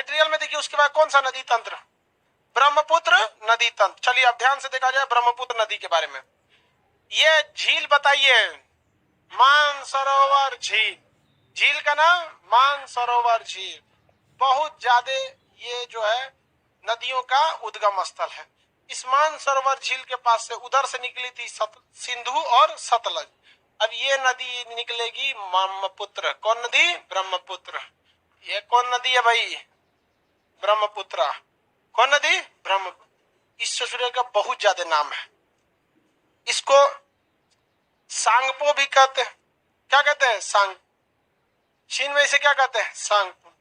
Material में देखिए उसके बाद कौन सा नदी तंत्र, ब्रह्मपुत्र नदी तंत्र। चलिए अब ध्यान से देखा जाए ब्रह्मपुत्र नदी के बारे में। ये झील बताइए, मानसरोवर झील, झील का नाम मानसरोवर झील। बहुत ज्यादा ये जो है नदियों का उद्गम स्थल है। इस मानसरोवर झील के पास से उधर से निकली थी सिंधु और सतलज। अब ये नदी निकलेगी ब्रह्मपुत्र। कौन नदी? ब्रह्मपुत्र। ये कौन नदी है भाई? ब्रह्मपुत्र। कौन नदी? ब्रह्मपुत्र। इस ससुरे का बहुत ज्यादा नाम है। इसको सांगपो भी कहते हैं। क्या कहते हैं? सांग। चीन में इसे क्या कहते हैं? सांगपो।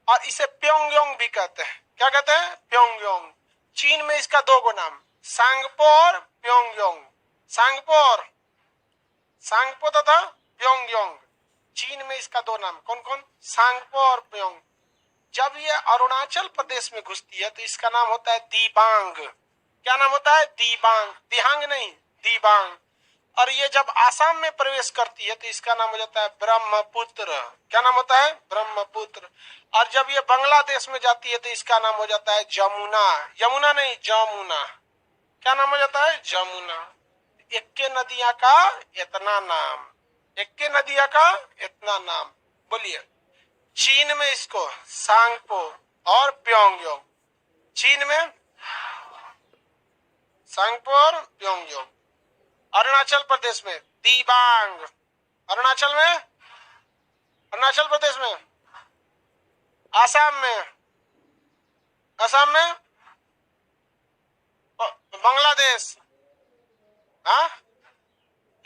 और इसे प्योंगयांग भी कहते हैं। क्या कहते हैं? प्योंगयांग। चीन में इसका दो गो नाम, सांगपो और प्योंगयांग। सांगपो तथा प्योंगयांग। चीन में इसका दो नाम, कौन कौन? सांगपो और प्योंग। जब ये अरुणाचल प्रदेश में घुसती है तो इसका नाम होता है दिबांग। क्या नाम होता है? दिबांग। दिहांग नहीं, दिबांग। और ये जब आसाम में प्रवेश करती है तो इसका नाम हो जाता है ब्रह्मपुत्र। क्या नाम होता है? ब्रह्मपुत्र। और जब ये बांग्लादेश में जाती है तो इसका नाम हो जाता है जमुना। यमुना नहीं, जमुना। क्या नाम हो जाता है? जमुना। इक्के नदियां का इतना नाम, इक्के नदियां का इतना नाम। बोलिए। चीन में इसको सांगपो और प्योंगयांग। चीन में सांगपो और प्योंगयांग। अरुणाचल प्रदेश में दिबांग। अरुणाचल में, अरुणाचल प्रदेश में, आसाम में, असम में, बांग्लादेश। हाँ,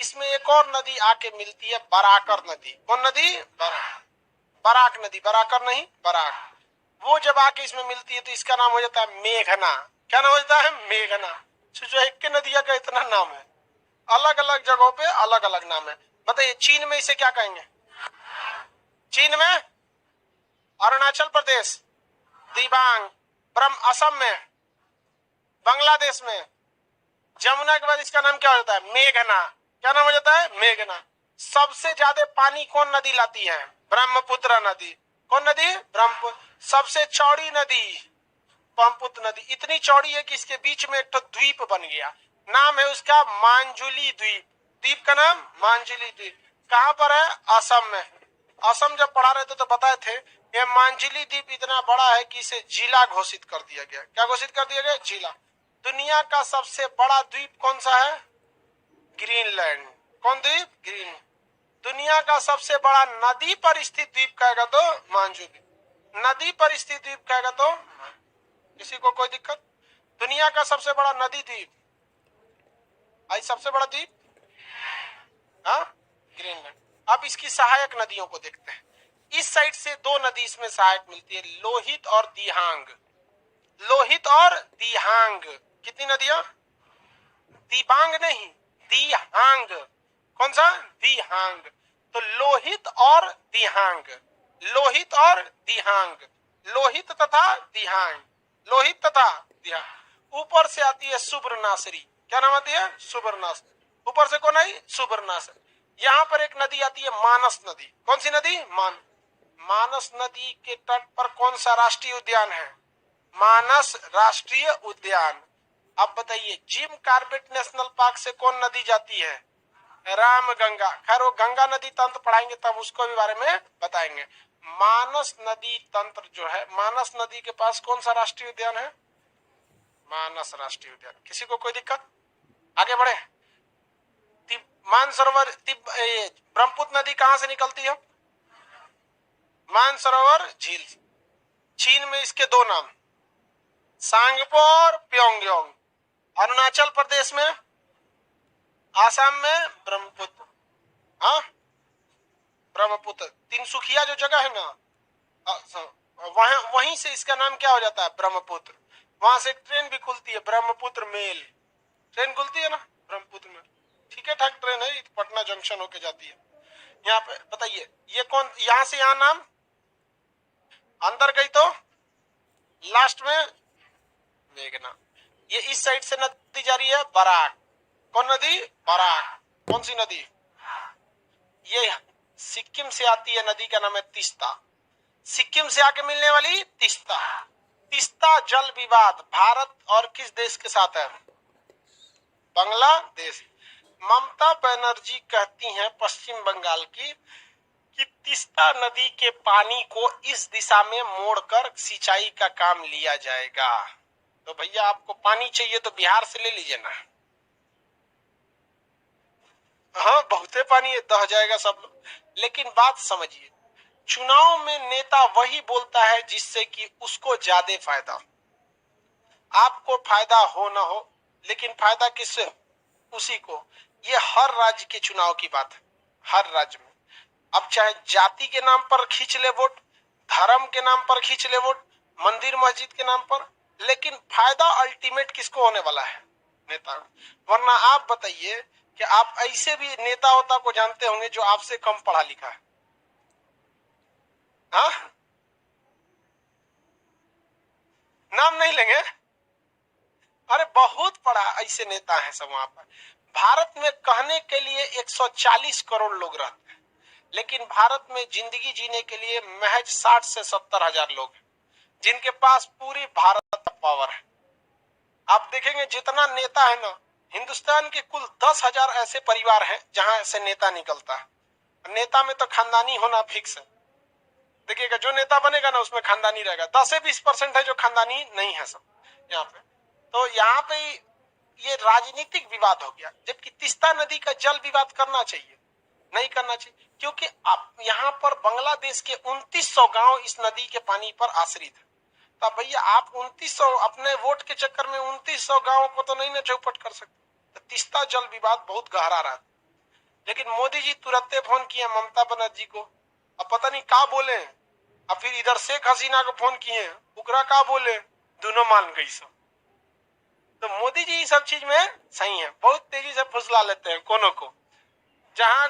इसमें एक और नदी आके मिलती है, बराकर नदी। कौन नदी? बराक नदी। बराकर नहीं, बराक। वो जब आके इसमें मिलती है तो इसका नाम हो जाता है मेघना। क्या नाम हो जाता है? मेघना। जो एक के नदिया का इतना नाम है, अलग अलग जगहों पे अलग अलग नाम है। बताइए चीन में इसे क्या कहेंगे? चीन में, अरुणाचल प्रदेश दिबांग, असम में, बांग्लादेश में, जमुना के बाद इसका नाम क्या हो जाता है? मेघना। क्या नाम हो जाता है? मेघना। सबसे ज्यादा पानी कौन नदी लाती है? ब्रह्मपुत्र नदी। कौन नदी? ब्रह्मपुत्र। सबसे चौड़ी नदी ब्रह्मपुत्र नदी। इतनी चौड़ी है कि इसके बीच में एक तो द्वीप बन गया, नाम है उसका मांजुली द्वीप। द्वीप का नाम मांजुली द्वीप। कहां पर है? असम में। असम जब पढ़ा रहे थे तो बताए थे ये मांजुली द्वीप इतना बड़ा है कि इसे जिला घोषित कर दिया गया। क्या घोषित कर दिया गया? जिला। दुनिया का सबसे बड़ा द्वीप कौन सा है? ग्रीनलैंड। कौन द्वीप? ग्रीन। दुनिया का सबसे बड़ा नदी पर स्थित द्वीप कहेगा तो मांजुली। नदी पर स्थित द्वीप कहेगा तो, किसी को कोई दिक्कत? दुनिया का सबसे बड़ा नदी द्वीप, आई सबसे बड़ा द्वीप, हाँ, ग्रीनलैंड। अब इसकी सहायक नदियों को देखते हैं। इस साइड से दो नदी इसमें सहायक मिलती है, लोहित और दिहांग। लोहित और दिहांग। कितनी नदियां? दिबांग नहीं, दिहांग। कौन सा? दिहांग। तो लोहित और दिहांग, लोहित और दिहांग, लोहित तथा दिहांग, लोहित तथा दिहांग। ऊपर से आती है सुब्रनासरी। क्या नाम आती है? सुब्रनासरी। ऊपर से कौन आई? सुब्रनासरी। यहाँ पर एक नदी आती है मानस नदी। कौन सी नदी? मानस नदी के तट पर कौन सा राष्ट्रीय उद्यान है? मानस राष्ट्रीय उद्यान। अब बताइए जिम कार्बेट नेशनल पार्क से कौन नदी जाती है? रामगंगा। खैर वो गंगा नदी तंत्र पढ़ाएंगे तब उसको भी बारे में बताएंगे। मानस नदी तंत्र जो है, मानस नदी के पास कौन सा राष्ट्रीय उद्यान है? मानस राष्ट्रीय उद्यान। किसी को कोई दिक्कत? आगे बढ़े। मानसरोवर ब्रह्मपुत्र नदी कहां से निकलती है? मानसरोवर झील। चीन में इसके दो नाम, सांगपो और प्योंगयांग। अरुणाचल प्रदेश में, आसाम में ब्रह्मपुत्र। हाँ, ब्रह्मपुत्र। तिनसुकिया जो जगह है ना, वहीं से इसका नाम क्या हो जाता है? ब्रह्मपुत्र। वहां से ट्रेन भी खुलती है, ब्रह्मपुत्र मेल। ट्रेन खुलती है ना ब्रह्मपुत्र में, ठीक है ठाक ट्रेन है, पटना जंक्शन होके जाती है। यहाँ पे बताइए ये कौन? यहां से यहाँ नाम, अंदर गई तो लास्ट में मेघना। ये इस साइड से नदी जा रही है बराक। कौन नदी? बराक। कौन सी नदी? ये सिक्किम से आती है, नदी का नाम है तीस्ता। सिक्किम से आके मिलने वाली तीस्ता। तीस्ता जल विवाद भारत और किस देश के साथ है? बांग्लादेश। ममता बनर्जी कहती हैं पश्चिम बंगाल की कि तीस्ता नदी के पानी को इस दिशा में मोड़कर सिंचाई का काम लिया जाएगा। तो भैया आपको पानी चाहिए तो बिहार से ले लीजिए ना। हाँ बहुते पानी है, दह जाएगा सब। लेकिन बात समझिए, चुनाव में नेता वही बोलता है जिससे कि उसको ज्यादा फायदा। आपको फायदा हो ना हो, लेकिन फायदा किससे? उसी को। ये हर राज्य के चुनाव की बात है, हर राज्य में। अब चाहे जाति के नाम पर खींच ले वोट, धर्म के नाम पर खींच ले वोट, मंदिर मस्जिद के नाम पर, लेकिन फायदा अल्टीमेट किसको होने वाला है? नेता। वरना आप बताइए कि आप ऐसे भी नेता होता को जानते होंगे जो आपसे कम पढ़ा लिखा है। हाँ नाम नहीं लेंगे, अरे बहुत बड़ा ऐसे नेता है सब वहां पर। भारत में कहने के लिए 140 करोड़ लोग रहते हैं, लेकिन भारत में जिंदगी जीने के लिए महज 60 से 70 हजार लोग हैं, जिनके पास पूरी भारत का पावर है। आप देखेंगे जितना नेता है ना, हिंदुस्तान के कुल 10,000 ऐसे परिवार हैं जहां से नेता निकलता है। नेता में तो खानदानी होना फिक्स है। देखिएगा जो नेता बनेगा ना उसमें खानदानी रहेगा। 10 से 20% है जो खानदानी नहीं है सब यहाँ पे। तो यहाँ पे ये राजनीतिक विवाद हो गया, जबकि तीस्ता नदी का जल विवाद करना चाहिए, नहीं करना चाहिए, क्योंकि आप यहाँ पर बांग्लादेश के 2900 गांव इस नदी के पानी पर आश्रित है। तो भैया आप 2900 अपने वोट के चक्कर में 2900 गांवों को तो नहीं ना चौपट कर सकते। तो तीस्ता जल विवाद बहुत गहरा रहा। लेकिन मोदी जी तुरंत फोन किए ममता बनर्जी को, अब पता नहीं क्या बोले, अब फिर इधर शेख हसीना को फोन किए, उकरा क्या बोले, दोनों मान गई सब। तो मोदी जी इस सब चीज में सही है, बहुत तेजी से फुसला लेते हैं कोनों को, जहां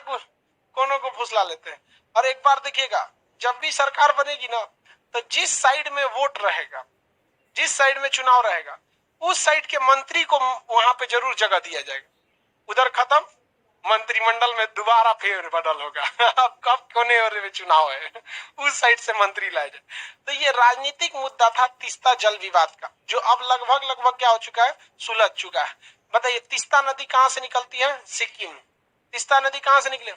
कोनों को फुसला लेते हैं। और एक बार देखिएगा जब भी सरकार बनेगी ना, तो जिस साइड में वोट रहेगा, जिस साइड में चुनाव रहेगा, उस साइड के मंत्री को वहां पे जरूर जगह दिया जाएगा। उधर खत्म, मंत्रिमंडल में दोबारा फेर बदल होगा। अब कब कोने और में चुनाव है, उस साइड से मंत्री लाए जाए। तो ये राजनीतिक मुद्दा था तीस्ता जल विवाद का, जो अब लगभग लगभग क्या हो चुका है, सुलझ चुका है। बताइए तीस्ता नदी कहां से निकलती है? सिक्किम। तीस्ता नदी कहां से निकले?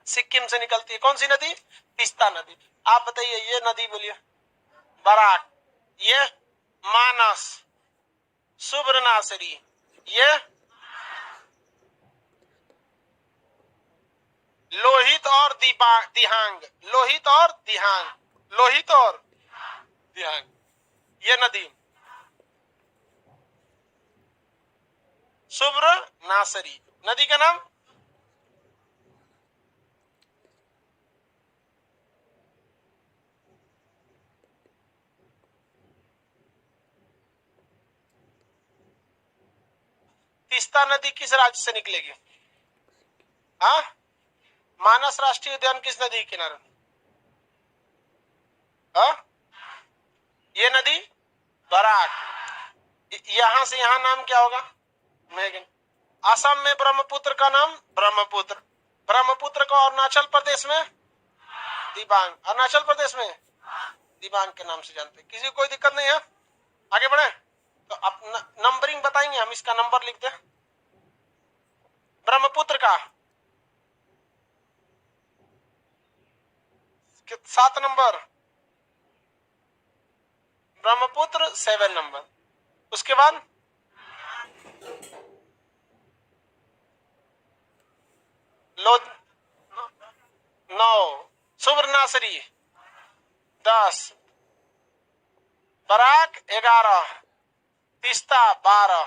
सिक्किम से निकलती है। कौन सी नदी? तीस्ता नदी। आप बताइए ये नदी बोलिए। बराक, ये मानस, सुब्रनासरी, ये लोहित और दिहांग, लोहित और दिहांग, लोहित और दिहांग, ये नदी सुब्र नासरी नदी का नाम। तीस्ता नदी किस राज्य से निकलेगी? हाँ मानस राष्ट्रीय उद्यान किस नदी के किनारे? हाँ ये नदी बराक। यहां से यहां नाम क्या होगा? मेघन। असम में ब्रह्मपुत्र का नाम ब्रह्मपुत्र। ब्रह्मपुत्र को अरुणाचल प्रदेश में दिबांग, अरुणाचल प्रदेश में दिबांग के नाम से जानते हैं। किसी को कोई दिक्कत नहीं है? आगे बढ़े तो अब नंबरिंग बताएंगे हम, इसका नंबर लिख दे ब्रह्मपुत्र का 7 नंबर, ब्रह्मपुत्र 7 नंबर। उसके बाद लो 9, सुब्रनासरी 10, बराक 11, तीस्ता 12,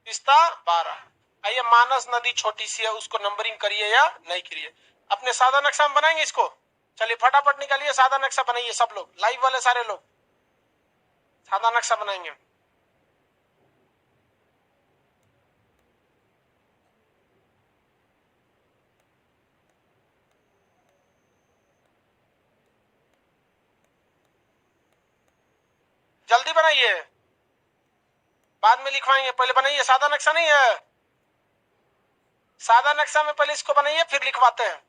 तीस्ता 12। आइए मानस नदी छोटी सी है, उसको नंबरिंग करिए या नहीं करिए। अपने सादा नक्शा में बनाएंगे इसको। चलिए फटाफट निकालिए, सादा नक्शा बनाइए सब लोग, लाइव वाले सारे लोग सादा नक्शा बनाएंगे। जल्दी बनाइए, बाद में लिखवाएंगे, पहले बनाइए। सादा नक्शा नहीं है, सादा नक्शा में पहले इसको बनाइए फिर लिखवाते हैं।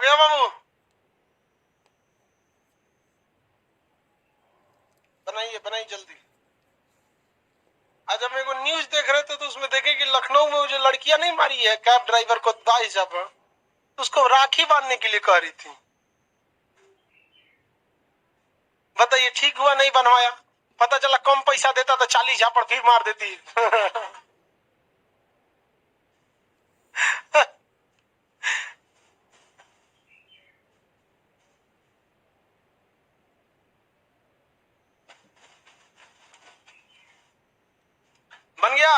गया बाबू? बनाइए बनाइए जल्दी। आज हम एगो न्यूज देख रहे थे तो उसमें देखे कि लखनऊ में वो जो लड़कियां नहीं मारी है कैब ड्राइवर को दाई जब उसको राखी बांधने के लिए कह रही थी। बताइए ठीक हुआ नहीं बनवाया? पता चला कम पैसा देता तो 40 झापड़ फिर मार देती। बन गया?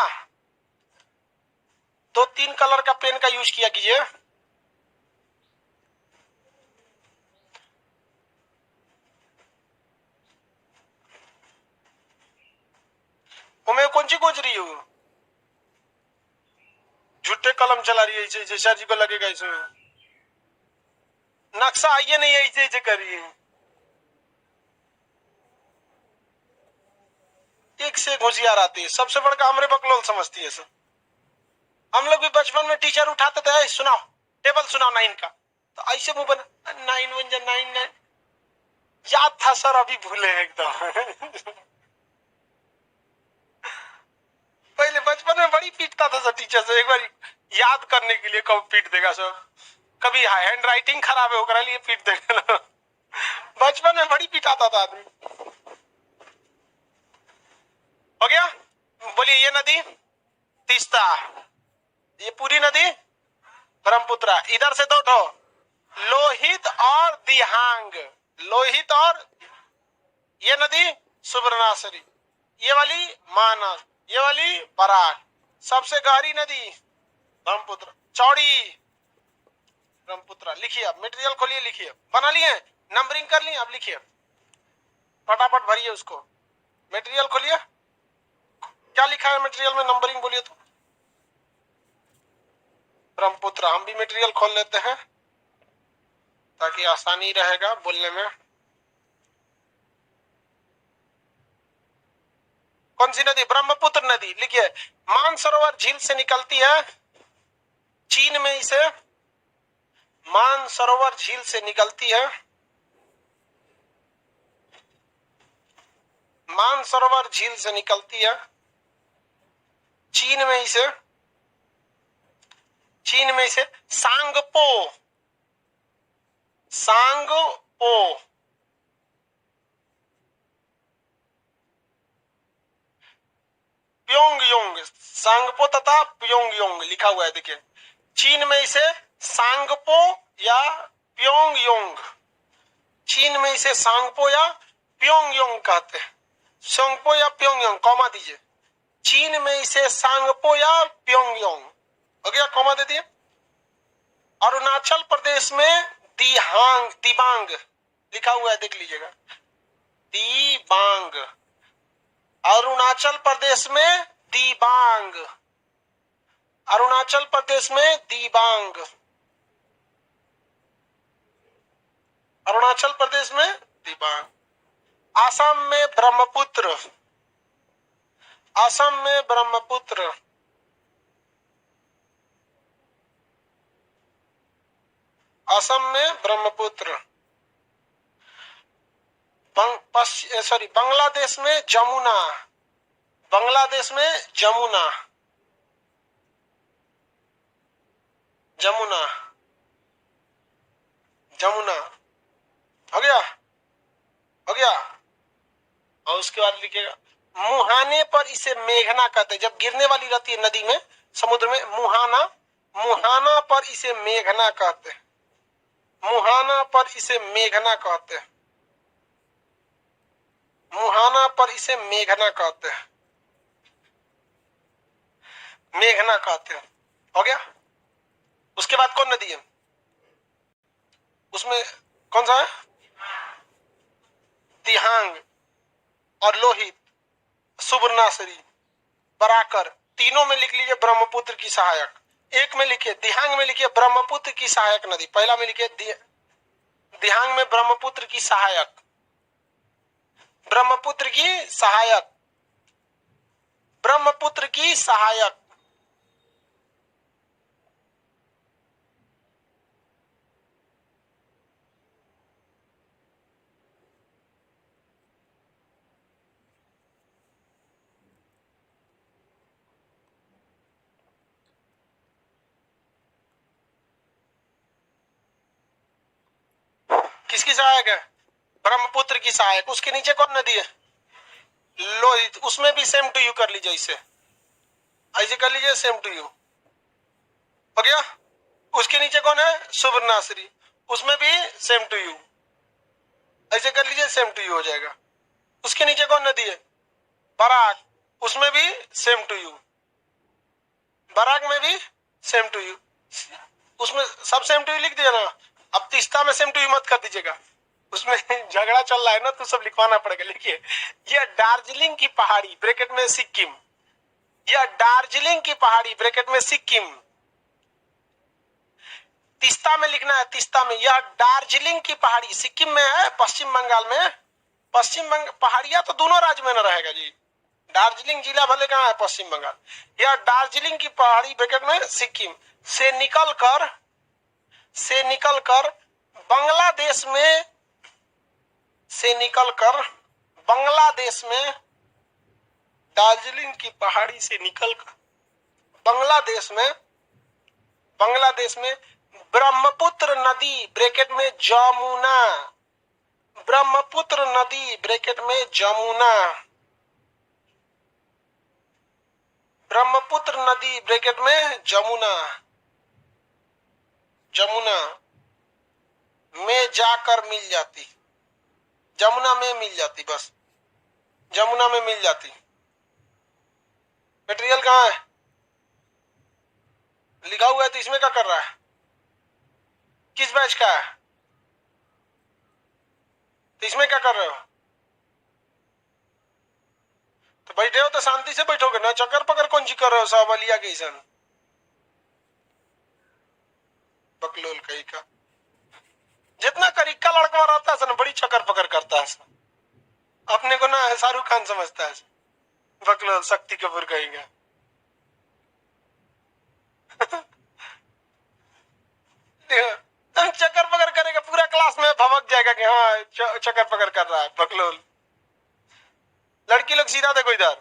2-3 कलर का पेन का यूज किया कीजिए। मैं कौन सी खोज रही हूँ? झूठे कलम चला रही है जैसा जी को लगेगा इसमें। नक्शा आइए नहीं ऐसे ऐसे करिए। एक से होशियार आती है, सबसे बड़का हमरे बकलोल समझती है सर। हम लोग भी बचपन में टीचर उठाते थे, सुनाओ टेबल सुनाओ 9 का, तो ऐसे मुंह बना 9 1 जा 9 9 याद था सर, अभी भूले एकदम। पहले बचपन में बड़ी पीटता था सर टीचर से, एक बार याद करने के लिए कब पीट देगा सर, कभी हैंड राइटिंग खराब है ओकरा लिए पीट देगा। बचपन में बड़ी पिटाता था आदमी। हो गया? बोलिए ये नदी तीस्ता, ये पूरी नदी ब्रह्मपुत्र, इधर से 2 ठो लोहित और दिहांग, लोहित और ये नदी सुवर्णासरी, ये वाली मानस, ये वाली बराक, सबसे गहरी नदी ब्रह्मपुत्र, चौड़ी ब्रह्मपुत्र। लिखिए, अब मटेरियल खोलिए, लिखिए, बना लिए, नंबरिंग कर लिए, अब लिखिए फटाफट भरिए उसको। मटेरियल खोलिए, क्या लिखा है मटेरियल में, नंबरिंग बोलिए तो। ब्रह्मपुत्र, हम भी मटेरियल खोल लेते हैं ताकि आसानी रहेगा बोलने में। कौन सी नदी? ब्रह्मपुत्र नदी। लिखिए, मानसरोवर झील से निकलती है, चीन में इसे मानसरोवर झील से निकलती है, मानसरोवर झील से निकलती है, चीन में इसे सांगपो, सांगपो, प्योंगयोंग, सांगपो तथा प्योंगयोंग लिखा हुआ है, देखिए चीन में इसे सांगपो या प्योंगयोंग, चीन में इसे सांगपो या प्योंगयोंग कहते हैं। सांगपो या प्योंगयोंग, कॉमा दीजिए, चीन में इसे सांगपो या प्योंगयोंग, हो गया, कॉमा दे दिए। अरुणाचल प्रदेश में दिबांग लिखा हुआ है, देख लीजिएगा, दिबांग, अरुणाचल प्रदेश में दिबांग, अरुणाचल प्रदेश में दिबांग, अरुणाचल प्रदेश में दिबांग। असम में ब्रह्मपुत्र, असम में ब्रह्मपुत्र, असम में ब्रह्मपुत्र। बांग्लादेश में जमुना, बांग्लादेश में जमुना, जमुना, जमुना, हो गया, हो गया। और उसके बाद लिखिएगा, मुहाने पर इसे मेघना कहते हैं, जब गिरने वाली रहती है नदी में, समुद्र में, मुहाना, मुहाना पर इसे मेघना कहते हैं, मुहाना पर इसे मेघना कहते हैं, मुहाना पर इसे मेघना कहते हैं, मेघना कहते हैं। हो गया? उसके बाद कौन नदी है उसमें, कौन सा है? दिहांग और लोहित, सुवर्णासरी, बराकर, तीनों में लिख लीजिए ब्रह्मपुत्र की सहायक। एक में लिखिए दिहांग में लिखिए ब्रह्मपुत्र की सहायक नदी, पहला में लिखिए दिहांग में ब्रह्मपुत्र की सहायक, ब्रह्मपुत्र की सहायक, ब्रह्मपुत्र की सहायक। किसकी सहायक है? ब्रह्मपुत्र की सहायक। उसके नीचे कौन नदी है? लोहित। उसमें भी सेम टू यू कर लीजिए, इसे ऐसे कर लीजिए, सेम टू यू हो गया। उसके नीचे कौन है? सुवर्णाश्री। उसमें भी सेम टू यू, ऐसे कर लीजिए, सेम टू यू हो जाएगा। उसके नीचे कौन नदी है? बराक। उसमें भी सेम टू यू, बराक में भी सेम टू यू। उसमें सब सेम टू यू लिख दिया ना। अब तीस्ता में सेम टू यू मत कर दीजिएगा, उसमें झगड़ा चल रहा है ना, तो सब लिखवाना पड़ेगा। लिखिए, यह दार्जिलिंग की पहाड़ी ब्रैकेट में सिक्किम, यह दार्जिलिंग की पहाड़ी ब्रैकेट में सिक्किम। तीस्ता में लिखना है, तीस्ता में। यह दार्जिलिंग की पहाड़ी सिक्किम में है, पश्चिम बंगाल में। पश्चिम बंगाल पहाड़ियां तो दोनों राज्य में न रहेगा जी, दार्जिलिंग जिला भले कहाँ है, पश्चिम बंगाल। यह दार्जिलिंग की पहाड़ी ब्रैकेट में सिक्किम से निकलकर बांग्लादेश में, से निकलकर बांग्लादेश में, दार्जिलिंग की पहाड़ी से निकलकर बांग्लादेश में ब्रह्मपुत्र नदी ब्रैकेट में जमुना, ब्रह्मपुत्र नदी ब्रैकेट में जमुना, ब्रह्मपुत्र नदी ब्रैकेट में जमुना, जमुना में जाकर मिल जाती, जमुना में मिल जाती, बस जमुना में मिल जाती। मटेरियल कहाँ है? लिखा हुआ है, तो इसमें क्या कर रहा है? किस बैच का है? तो इसमें क्या कर रहे हो? तो बैठे हो तो शांति से बैठोगे ना, चक्कर पकड़ कौन सी कर रहे हो सावलिया के ईसन, बकलोल कहीं का। जितना करीका लड़का रहता है ना, बड़ी चक्कर पकड़ करता है, अपने को ना शाहरुख खान समझता है, बकलोल शक्ति कपूर कहेंगे। चक्कर पकड़ करेगा, पूरा क्लास में भवक जाएगा कि हाँ चक्कर पकड़ कर रहा है बकलोल। लड़की लोग सीधा देखो इधर,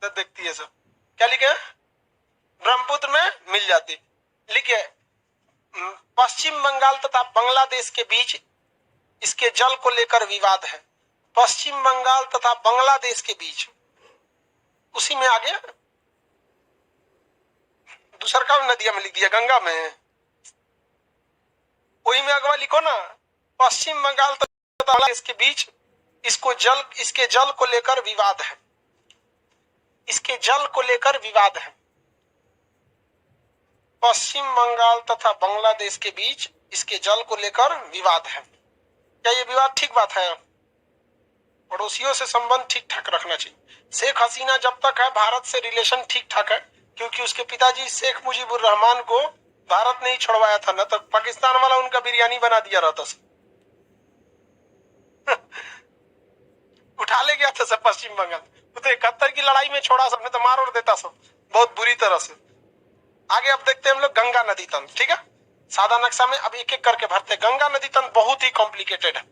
तो देखती है सब। क्या लिखे? ब्रह्मपुत्र में मिल जाती। लिखे, पश्चिम बंगाल तथा बांग्लादेश के बीच इसके जल को लेकर विवाद है। पश्चिम बंगाल तथा बांग्लादेश के बीच, उसी में आगे दूसरा का नदिया में लिख दिया, गंगा में, वही में अगवा लिखो ना। पश्चिम बंगाल तथा बांग्लादेश के बीच इसके जल को लेकर विवाद है, इसके जल को लेकर विवाद है। पश्चिम बंगाल तथा बांग्लादेश के बीच इसके जल को लेकर विवाद है। क्या ये विवाद ठीक बात है? पड़ोसियों से संबंध ठीक ठाक रखना चाहिए। शेख हसीना जब तक है, भारत से रिलेशन ठीक ठाक है, क्योंकि उसके पिताजी शेख मुजीबुर रहमान को भारत ने ही छुड़वाया था ना, तो पाकिस्तान वाला उनका बिरयानी बना दिया रहता सब। उठा ले गया था सब पश्चिम बंगाल, तो 71 की लड़ाई में छोड़ा सबने, तो मार और देता सब बहुत बुरी तरह से। आगे अब देखते हैं हम लोग गंगा नदी तंत्र, ठीक है। सादा नक्शा में अब एक एक करके भरते। गंगा नदी तंत्र बहुत ही कॉम्प्लिकेटेड है,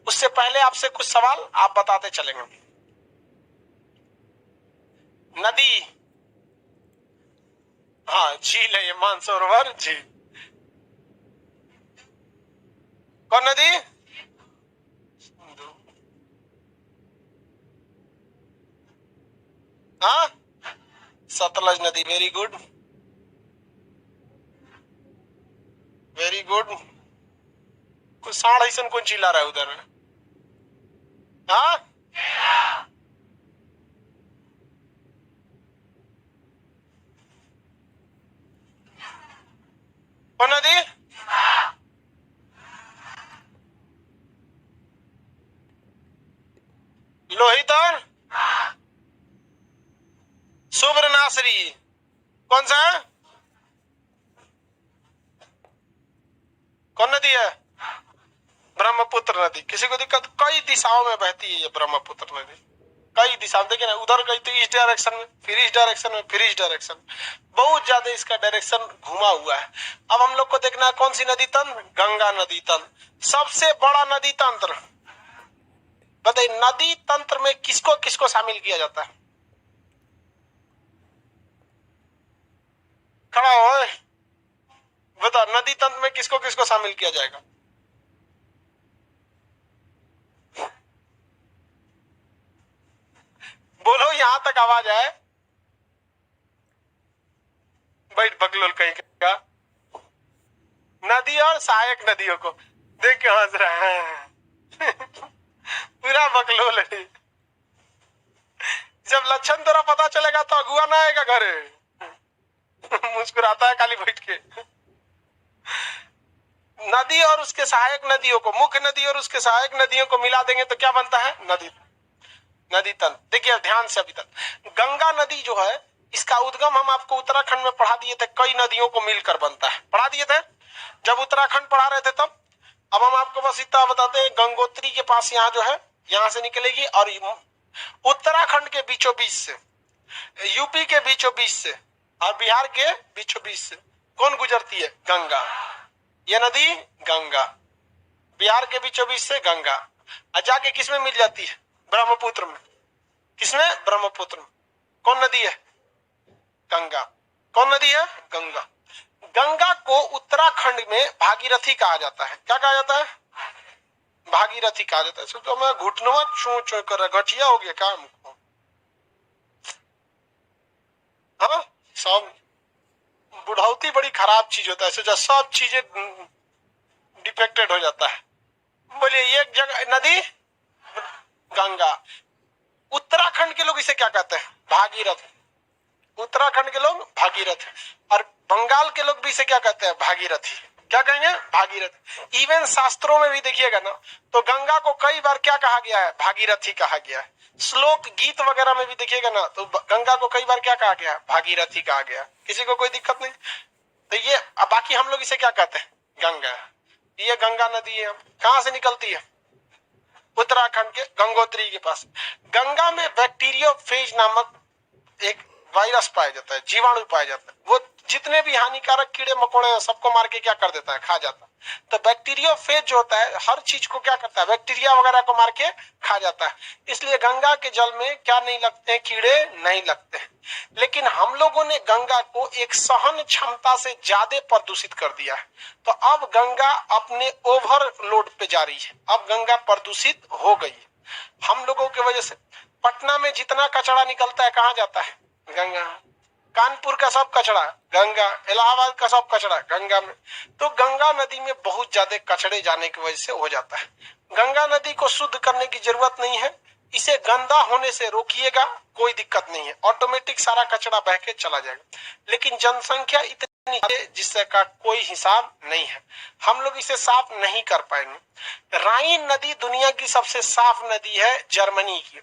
उससे पहले आपसे कुछ सवाल आप बताते चलेंगे। नदी, हाँ झील है ये, मानसरोवर झील। कौन नदी? हाँ, सतलज नदी। Very good, very good. कुछ साढ़ ऐसा कौन चिल्ला रहा है उधर? हाँ, कौन नदी? लोहित और सुवर्णाश्री। कौन सा है? कौन नदी है? ब्रह्मपुत्र नदी। किसी को दिक्कत? कई दिशाओं में बहती है ये ब्रह्मपुत्र नदी, कई दिशा। देखिए ना, उधर गई तो इस डायरेक्शन में, फिर इस डायरेक्शन में, फिर इस डायरेक्शन में, बहुत ज्यादा इसका डायरेक्शन घुमा हुआ है। अब हम लोग को देखना है कौन सी नदी तंत्र? गंगा नदी तंत्र। सबसे बड़ा नदी तंत्र बताइए, नदी तंत्र में किसको किसको शामिल किया जाता है? खड़ा हो, बता, नदी तंत्र में किसको किसको शामिल किया जाएगा? जहां तक आवाज आए, बैठ बकलोल कहीं का। नदी और सहायक नदियों को देख के हंस रहा है पूरा बकलोल है। जब लक्षण तेरा पता चलेगा तो अगुआ ना आएगा घरे मुस्कुराता है खाली बैठ के। नदी और उसके सहायक नदियों को, मुख्य नदी और उसके सहायक नदियों को मिला देंगे तो क्या बनता है? नदी, नदी तल। देखिए ध्यान से अभी तक गंगा नदी जो है, इसका उद्गम हम आपको उत्तराखंड में पढ़ा दिए थे, कई नदियों को मिलकर बनता है, पढ़ा दिए थे जब उत्तराखंड पढ़ा रहे थे तब। अब हम आपको बस इतना बताते हैं, गंगोत्री के पास यहाँ जो है, यहाँ से निकलेगी और उत्तराखंड के बीचों बीच से, यूपी के बीचों बीच से और बिहार के बीचों बीच से कौन गुजरती है? गंगा। ये नदी गंगा, बिहार के बीचों बीच से गंगा, और जाके किसमें मिल जाती है? ब्रह्मपुत्र में। किसमें? ब्रह्मपुत्र में। कौन नदी है? गंगा। कौन नदी है? गंगा। गंगा को उत्तराखंड में भागीरथी कहा जाता है। क्या कहा जाता है? भागीरथी कहा जाता है। तो मैं घुटनवा चू चू कर रहा, गठिया हो गया काम को। हाँ, सब बुढ़ौती बड़ी खराब चीज होता है, जो सब चीजें डिफेक्टेड हो जाता है। बोलिए एक जगह नदी गंगा, उत्तराखंड के लोग इसे क्या कहते हैं? भागीरथ। उत्तराखंड के लोग भागीरथ, और बंगाल के लोग भी इसे क्या कहते हैं? भागीरथी। क्या कहेंगे? भागीरथ। इवन शास्त्रों में भी देखिएगा ना, तो गंगा को कई बार क्या कहा गया है? भागीरथी कहा गया है। श्लोक गीत वगैरह में भी देखिएगा ना, तो गंगा को कई बार क्या कहा गया? भागीरथी कहा गया। किसी को कोई दिक्कत नहीं। तो ये बाकी हम लोग इसे क्या कहते हैं? गंगा। ये गंगा नदी है, कहां से निकलती है? उत्तराखंड के गंगोत्री के पास। गंगा में बैक्टीरियोफेज नामक एक वायरस पाया जाता है, जीवाणु पाया जाता है। वो जितने भी हानिकारक कीड़े मकोड़े हैं सबको मार के क्या कर देता है? खा जाता है। तो बैक्टीरियोफेज जो होता है, हर चीज को क्या करता है? बैक्टीरिया वगैरह को मार के खा जाता है। इसलिए गंगा के जल में क्या नहीं लगते हैं? कीड़े नहीं लगते हैं। लेकिन हम लोगों ने गंगा को एक सहन क्षमता से ज्यादा प्रदूषित कर दिया है। तो अब गंगा अपने ओवरलोड पे जा रही है। अब गंगा प्रदूषित हो गई है हम लोगों की वजह से। पटना में जितना कचरा निकलता है कहाँ जाता है? गंगा। कानपुर का सब कचरा गंगा, इलाहाबाद का सब कचरा गंगा में। तो गंगा नदी में बहुत ज्यादा कचड़े जाने की वजह से हो जाता है। गंगा नदी को शुद्ध करने की जरूरत नहीं है, इसे गंदा होने से रोकिएगा, कोई दिक्कत नहीं है, ऑटोमेटिक सारा कचरा बह के चला जाएगा। लेकिन जनसंख्या इतनी है जिससे का कोई हिसाब नहीं है, हम लोग इसे साफ नहीं कर पाएंगे। राइन नदी दुनिया की सबसे साफ नदी है, जर्मनी की।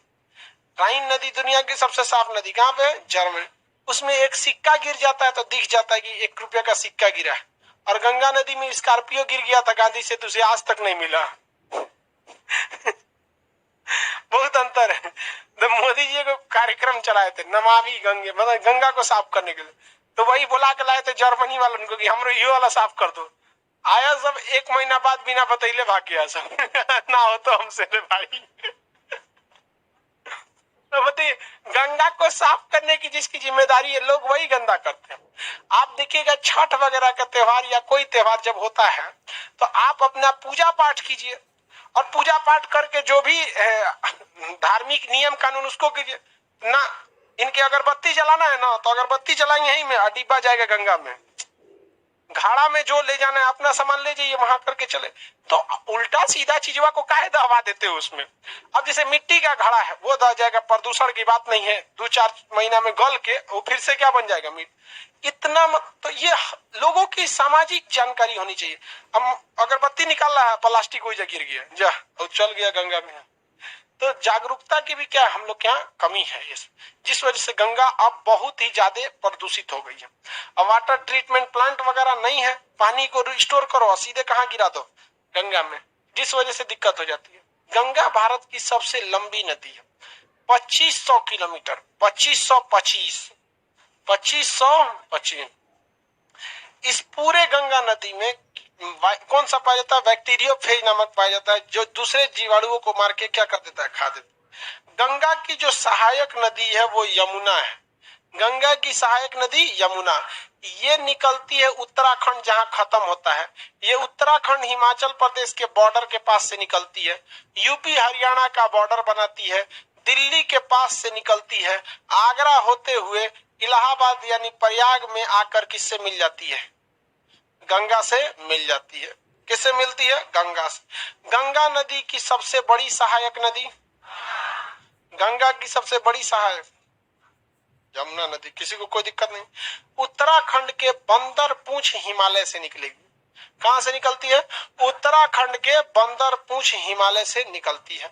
राइन नदी दुनिया की सबसे साफ नदी कहाँ पे? जर्मनी। उसमें एक सिक्का गिर जाता है तो दिख जाता है कि 1 रुपया का सिक्का गिरा है। और गंगा नदी में स्कॉर्पियो गिर गया था गांधी से, तुझे आज तक नहीं मिला बहुत अंतर है। तो मोदी जी को कार्यक्रम चलाए थे नमामि गंगे, मतलब गंगा को साफ करने के लिए, तो वही बुला के लाए थे जर्मनी वालों को कि हमरो ये वाला साफ कर दो। आया सब 1 महीना बाद बिना बतैले भाग गया सब ना हो तो हमसे रे भाई तो बताइए, गंगा को साफ करने की जिसकी जिम्मेदारी है, लोग वही गंदा करते हैं। आप देखिएगा छठ वगैरह का त्योहार या कोई त्योहार जब होता है तो आप अपना पूजा पाठ कीजिए, और पूजा पाठ करके जो भी धार्मिक नियम कानून उसको कीजिए ना। इनके अगरबत्ती जलाना है ना, तो अगरबत्ती जलाएंगे यहीं में, डिब्बा जाएगा गंगा में। घाड़ा में जो ले जाना है अपना सामान ले जाइए, वहां करके चले। तो उल्टा सीधा चीजवा को काहे दहवा देते हो उसमें। अब जैसे मिट्टी का घड़ा है वो दह जाएगा, प्रदूषण की बात नहीं है, 2-4 महीना में गल के वो फिर से क्या बन जाएगा? मिट्टी। इतना तो ये लोगों की सामाजिक जानकारी होनी चाहिए। हम अगरबत्ती निकाल रहा है, प्लास्टिक कोई जगह गिर गया, जा और चल गया गंगा में। तो जागरूकता की भी क्या हम लोग क्या कमी है, जिस वजह से गंगा अब बहुत ही ज्यादा प्रदूषित हो गई है। अब वाटर ट्रीटमेंट प्लांट वगैरह नहीं है, पानी को रिस्टोर करो और सीधे कहाँ गिरा दो? गंगा में, जिस वजह से दिक्कत हो जाती है। गंगा भारत की सबसे लंबी नदी है, 2500 किलोमीटर, 2525 इस पूरे गंगा नदी में कौन सा पाया जाता है? बैक्टीरियोफेज नामक पाया जाता है, जो दूसरे जीवाणुओं को मार के क्या कर देता है? खा देता है। गंगा की जो सहायक नदी है वो यमुना है। गंगा की सहायक नदी यमुना, ये निकलती है उत्तराखंड जहां खत्म होता है। ये उत्तराखंड हिमाचल प्रदेश के बॉर्डर के पास से निकलती है, यूपी हरियाणा का बॉर्डर बनाती है, दिल्ली के पास से निकलती है, आगरा होते हुए इलाहाबाद यानी प्रयाग में आकर किससे मिल जाती है? गंगा से मिल जाती है। किससे मिलती है? गंगा से। गंगा नदी की सबसे बड़ी सहायक नदी, गंगा की सबसे बड़ी सहायक यमुना नदी। किसी को कोई दिक्कत नहीं। उत्तराखंड के बंदर पूंछ हिमालय से निकलेगी। कहां से निकलती है? उत्तराखंड के बंदर पूंछ हिमालय से निकलती है।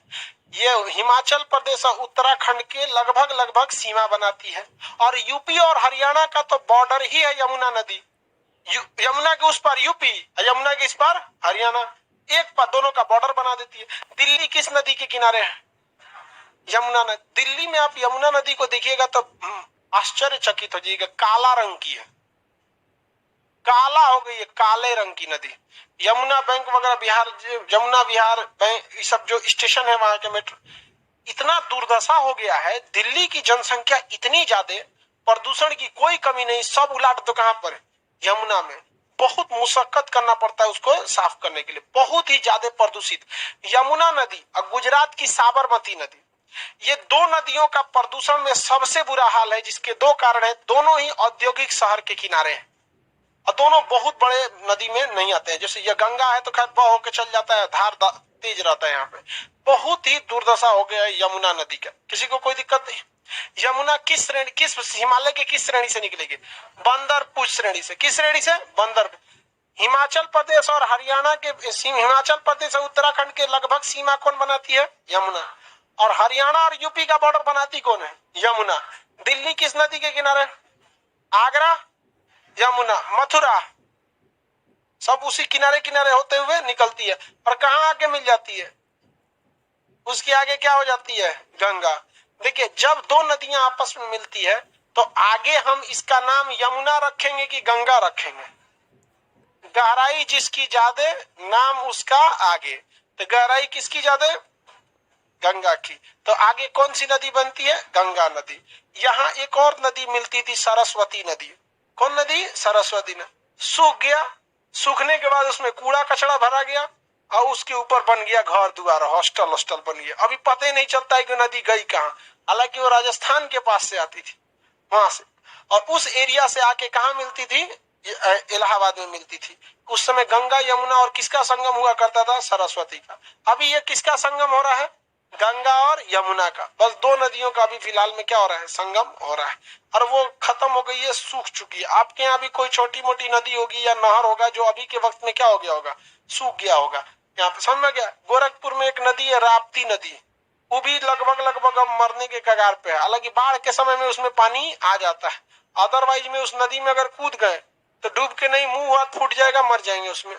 ये हिमाचल प्रदेश और उत्तराखंड के लगभग सीमा बनाती है। और यूपी और हरियाणा का तो बॉर्डर ही है यमुना नदी। यमुना के उस पर यूपी, यमुना के इस पर हरियाणा, एक पर दोनों का बॉर्डर बना देती है। दिल्ली किस नदी के किनारे है? यमुना नदी। दिल्ली में आप यमुना नदी को देखिएगा तो आश्चर्यचकित हो जाइएगा, काला रंग की है, काला हो गई है, काले रंग की नदी। यमुना बैंक वगैरह बिहार, यमुना विहार बैंक, ये सब जो स्टेशन है वहां के मेट्रो, इतना दुर्दशा हो गया है। दिल्ली की जनसंख्या इतनी ज्यादा, प्रदूषण की कोई कमी नहीं, सब उलाट तो कहां पर? यमुना में। बहुत मुशक्कत करना पड़ता है उसको साफ करने के लिए, बहुत ही ज्यादा प्रदूषित यमुना नदी और गुजरात की साबरमती नदी, ये दो नदियों का प्रदूषण में सबसे बुरा हाल है। जिसके दो कारण है, दोनों ही औद्योगिक शहर के किनारे हैं और दोनों बहुत बड़े नदी में नहीं आते हैं। जैसे ये गंगा है तो खैर बह होके चल जाता है, धार तेज रहता है। यहाँ पे बहुत ही दुर्दशा हो गया है यमुना नदी का। किसी को कोई दिक्कत नहीं। यमुना किस श्रेणी, किस हिमालय के किस श्रेणी से निकलेगी? बंदरपूछ श्रेणी से। किस श्रेणी से? बंदर। हिमाचल प्रदेश और हरियाणा के, हिमाचल प्रदेश और उत्तराखंड के लगभग सीमा कौन बनाती है? यमुना। और हरियाणा और यूपी का बॉर्डर बनाती कौन है? यमुना। दिल्ली किस नदी के किनारे? आगरा, यमुना, मथुरा, सब उसी किनारे किनारे होते हुए निकलती है। और कहां आके मिल जाती है? उसके आगे क्या हो जाती है? गंगा। देखिए, जब दो नदियां आपस में मिलती है तो आगे हम इसका नाम यमुना रखेंगे कि गंगा रखेंगे? गहराई जिसकी ज्यादा, नाम उसका आगे। तो गहराई किसकी ज्यादा? गंगा की। तो आगे कौन सी नदी बनती है? गंगा नदी। यहाँ एक और नदी मिलती थी, सरस्वती नदी। कौन नदी? सरस्वती नदी। सूख गया, सूखने के बाद उसमें कूड़ा कचड़ा भरा गया और उसके ऊपर बन गया घर द्वार, हॉस्टल हॉस्टल बन गया। अभी पता ही नहीं चलता है कि नदी गई कहाँ। हालांकि वो राजस्थान के पास से आती थी, वहां से, और उस एरिया से आके कहा मिलती थी? इलाहाबाद में मिलती थी। उस समय गंगा यमुना और किसका संगम हुआ करता था? सरस्वती का। अभी ये किसका संगम हो रहा है? गंगा और यमुना का। बस दो नदियों का अभी फिलहाल में क्या हो रहा है? संगम हो रहा है। और वो खत्म हो गई है, सूख चुकी है। आपके यहाँ भी कोई छोटी मोटी नदी होगी या नहर होगा जो अभी के वक्त में क्या हो गया होगा? सूख गया होगा। यहाँ पे समझ में गया? गोरखपुर में एक नदी है, राप्ती नदी, वो भी लगभग अब मरने के कगार पे है। हालांकि बाढ़ के समय में उसमें पानी आ जाता है, अदरवाइज में उस नदी में अगर कूद गए तो डूब के नहीं, मुंह हाथ फूट जाएगा, मर जाएंगे उसमें।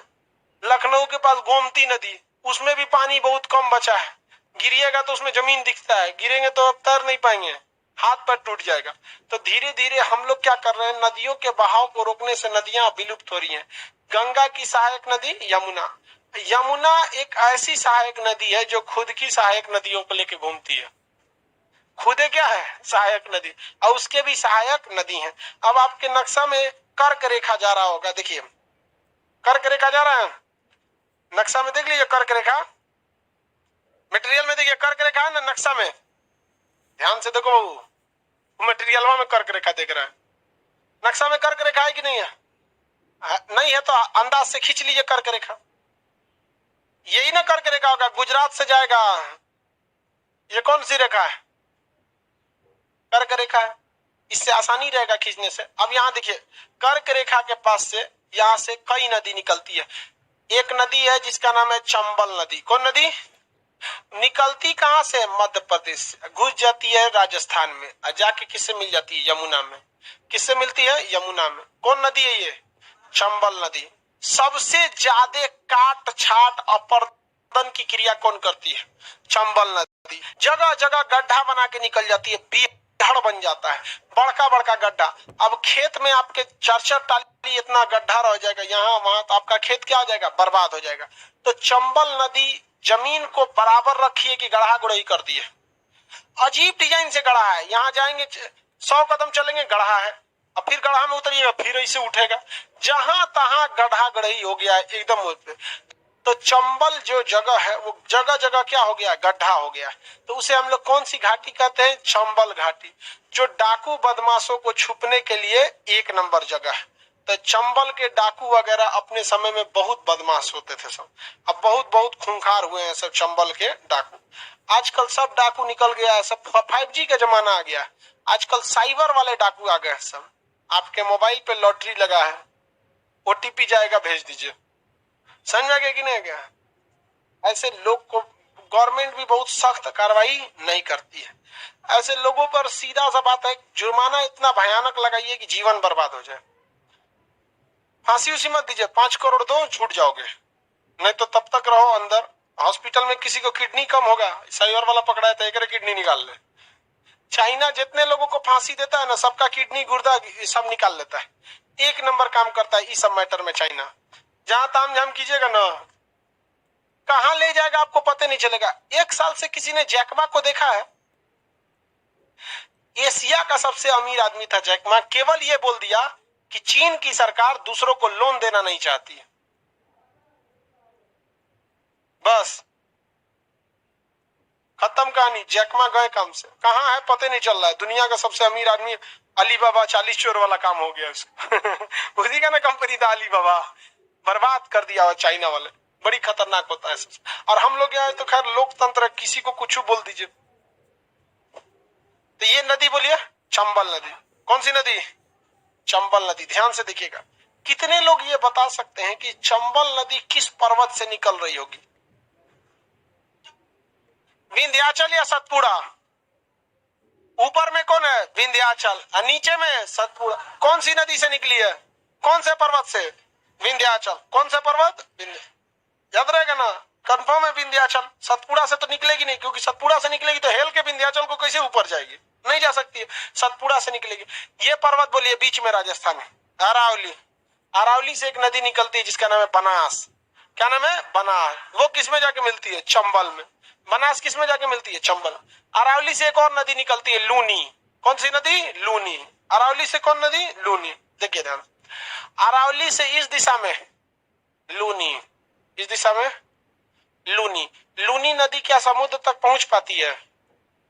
लखनऊ के पास गोमती नदी, उसमें भी पानी बहुत कम बचा है। गिरिएगा तो उसमें जमीन दिखता है, गिरेंगे तो अब तैर नहीं पाएंगे, हाथ पैर टूट जाएगा। तो धीरे धीरे हम लोग क्या कर रहे हैं? नदियों के बहाव को रोकने से नदियां विलुप्त हो रही हैं। गंगा की सहायक नदी यमुना। यमुना एक ऐसी सहायक नदी है जो खुद की सहायक नदियों को लेके घूमती है। खुदे क्या है? सहायक नदी, और उसके भी सहायक नदी हैं। अब आपके नक्शा में कर्क रेखा जा रहा होगा, देखिए कर्क रेखा जा रहा है नक्शा में, देख लीजिए कर्क रेखा मटेरियल में, देखिए कर्क रेखा है ना नक्शा में, ध्यान से देखो, मटेरियल में कर्क रेखा देख रहा है। नक्शा में कर्क रेखा है कि नहीं है? नहीं है तो अंदाज से खींच लीजिए कर्क रेखा। यही ना कर्क रेखा होगा, गुजरात से जाएगा। ये कौन सी रेखा है? कर्क रेखा है। इससे आसानी रहेगा खींचने से। अब यहाँ देखिए, कर्क रेखा के पास से यहाँ से कई नदी निकलती है। एक नदी है जिसका नाम है चंबल नदी। कौन नदी? निकलती कहां से? मध्य प्रदेश से, घुस जाती है राजस्थान में और जाके किससे मिल जाती है? यमुना में। किससे मिलती है? यमुना में। कौन नदी है ये? चंबल नदी। सबसे ज्यादा काट छाट अपरदन की क्रिया कौन करती है? चंबल नदी। जगह जगह गड्ढा बना के निकल जाती है, बीहड़ बन जाता है, बड़का बड़का गड्ढा। अब खेत में आपके 4-4 टाली इतना गड्ढा रह जाएगा यहाँ वहां, तो आपका खेत क्या हो जाएगा? बर्बाद हो जाएगा। तो चंबल नदी जमीन को बराबर रखी है कि गढ़ा गुड़ाई कर दी है। अजीब डिजाइन से गढ़ा है, यहाँ जाएंगे 100 कदम चलेंगे गढ़ा है, और फिर गढ़ा में उतरिएगा फिर ऐसे उठेगा। जहां तहां गढ़ा गढ़ी हो गया है एकदम। तो चंबल जो जगह है वो जगह जगह क्या हो गया, गड्ढा हो गया। तो उसे हम लोग कौन सी घाटी कहते हैं, चंबल घाटी, जो डाकू बदमाशों को छुपने के लिए एक नंबर जगह है। तो चंबल के डाकू वगैरह अपने समय में बहुत बदमाश होते थे सब, अब बहुत बहुत खूंखार हुए हैं सब चंबल के डाकू। आजकल सब डाकू निकल गया है, सब 5G का जमाना आ गया, आजकल साइबर वाले डाकू आ गए हैं सब। आपके मोबाइल पे लॉटरी लगा है, OTP जाएगा, भेज दीजिए, समझ में आ गया कि नहीं गया। ऐसे लोग को गवर्नमेंट भी बहुत सख्त कार्रवाई नहीं करती है, ऐसे लोगों पर सीधा सा बात है, जुर्माना इतना भयानक लगाइए कि जीवन बर्बाद हो जाए। फांसी उसी मत दीजिए, 5 करोड़ दो छूट जाओगे, नहीं तो तब तक रहो अंदर। हॉस्पिटल में किसी को किडनी कम होगा, साइबर वाला पकड़ा है तो एक किडनी निकाल ले। चाइना जितने लोगों को फांसी देता है ना, सबका किडनी गुर्दा सब निकाल लेता है, एक नंबर काम करता है इस सब मैटर में चाइना। जहां ताम झाम कीजिएगा ना, कहां ले जाएगा आपको पता नहीं चलेगा। 1 साल से किसी ने जैकमा को देखा है? एशिया का सबसे अमीर आदमी था जैकमा, केवल ये बोल दिया कि चीन की सरकार दूसरों को लोन देना नहीं चाहती है, बस खत्म कहानी। जैकमा गए काम से, कहां है पता नहीं चल रहा है। दुनिया का सबसे अमीर आदमी अलीबाबा 40 चोर वाला काम हो गया उसका उसी का ना कंपनी था अलीबाबा, बर्बाद कर दिया चाइना वाले, बड़ी खतरनाक होता है। और हम लोग यहाँ तो खैर लोकतंत्र, किसी को कुछ बोल दीजिए। तो ये नदी बोलिए, चंबल नदी। कौन सी नदी? चंबल नदी। ध्यान से देखिएगा, कितने लोग ये बता सकते हैं कि चंबल नदी किस पर्वत से निकल रही होगी? विंध्याचल या सतपुड़ा? ऊपर में कौन है? विंध्याचल, और नीचे में सतपुड़ा। कौन सी नदी से निकली है, कौन से पर्वत से? विंध्याचल। कौन सा पर्वत? याद रहेगा ना, कंफर्म है विंध्याचल। सतपुड़ा से तो निकलेगी नहीं, क्योंकि सतपुड़ा से निकलेगी तो हेल के विंध्याचल को कैसे ऊपर जाएगी, नहीं जा सकती है, सतपुड़ा से निकलेगी। ये पर्वत बोलिए बीच में राजस्थान में, अरावली। अरावली से एक नदी निकलती है जिसका नाम है बनास। क्या नाम है? बनास। वो किस में जाके मिलती है? चंबल में। बनास किस में जाके मिलती है? चंबल। अरावली से एक और नदी निकलती है, लूनी। कौन सी नदी? लूनी। अरावली से कौन नदी? लूनी। देखिए ध्यान, अरावली से इस दिशा में लूनी, इस दिशा में लूनी। लूनी नदी क्या समुद्र तक पहुंच पाती है?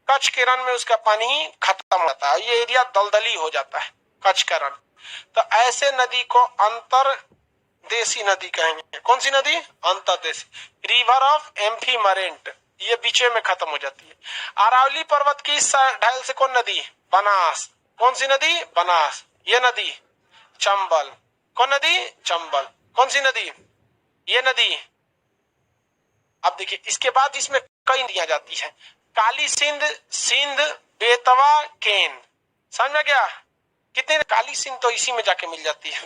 कच्छ के रण में उसका पानी खत्म होता है, ये एरिया दलदली हो जाता है, कच्छ का रण। तो ऐसे नदी को अंतरदेशी नदी कहेंगे। कौन सी नदी? अंतरदेशी, रिवर ऑफ एम्फीमरेंट, ये बीच में खत्म हो जाती है। अरावली पर्वत की इस ढाल से कौन नदी? बनास। कौन सी नदी? बनास। ये नदी चंबल। कौन नदी? चंबल। कौन सी नदी? ये नदी। अब देखिए इसके बाद इसमें कई नदियां जाती है, काली सिंध, सिंध, बेतवा, केन। समझ में गया? कितने? काली सिंध तो इसी में जाके मिल जाती है।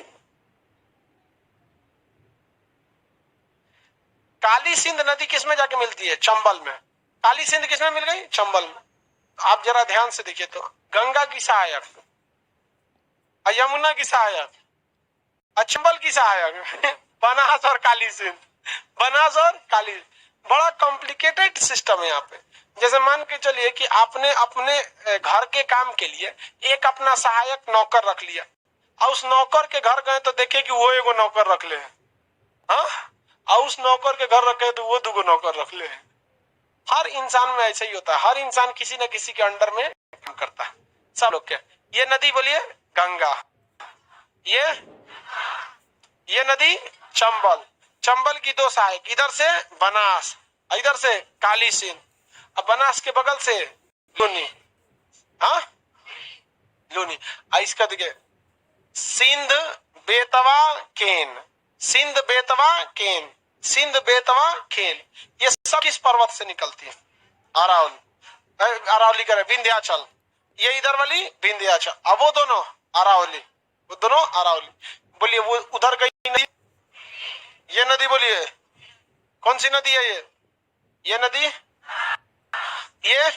काली सिंध नदी किस में जाके मिलती है? चंबल में। काली सिंध किस में मिल गई? चंबल में। आप जरा ध्यान से देखिए तो, गंगा की सहायक, यमुना की सहायक, चंबल की सहायक बनास और काली सिंध। बनास और काली, बड़ा कॉम्प्लिकेटेड सिस्टम है यहाँ पे। जैसे मान के चलिए कि आपने अपने घर के काम के लिए एक अपना सहायक नौकर रख लिया, और उस नौकर के घर गए तो देखे कि वो एगो नौकर रख ले, हाँ, और उस नौकर के घर रखे तो वो दूगो नौकर रख ले। हर इंसान में ऐसा ही होता है, हर इंसान किसी न किसी के अंडर में काम करता है, सब लोग के। ये नदी बोलिए गंगा, ये नदी चंबल। चंबल की दो सहायक, इधर से बनास, इधर से काली सिंध, अब बनास के बगल से लूनी, हाँ लूनी। इसका देखिए सिंध, बेतवा, केन, सिंध, बेतवा, केन, सिंध, बेतवा, केन, ये सब किस पर्वत से निकलती है? अरावली। अरावली करे विंध्याचल, ये इधर वाली विंध्याचल, अब वो दोनों अरावली, वो दोनों अरावली। बोलिए वो उधर गई नदी, ये नदी बोलिए कौन सी नदी है? ये नदी, ये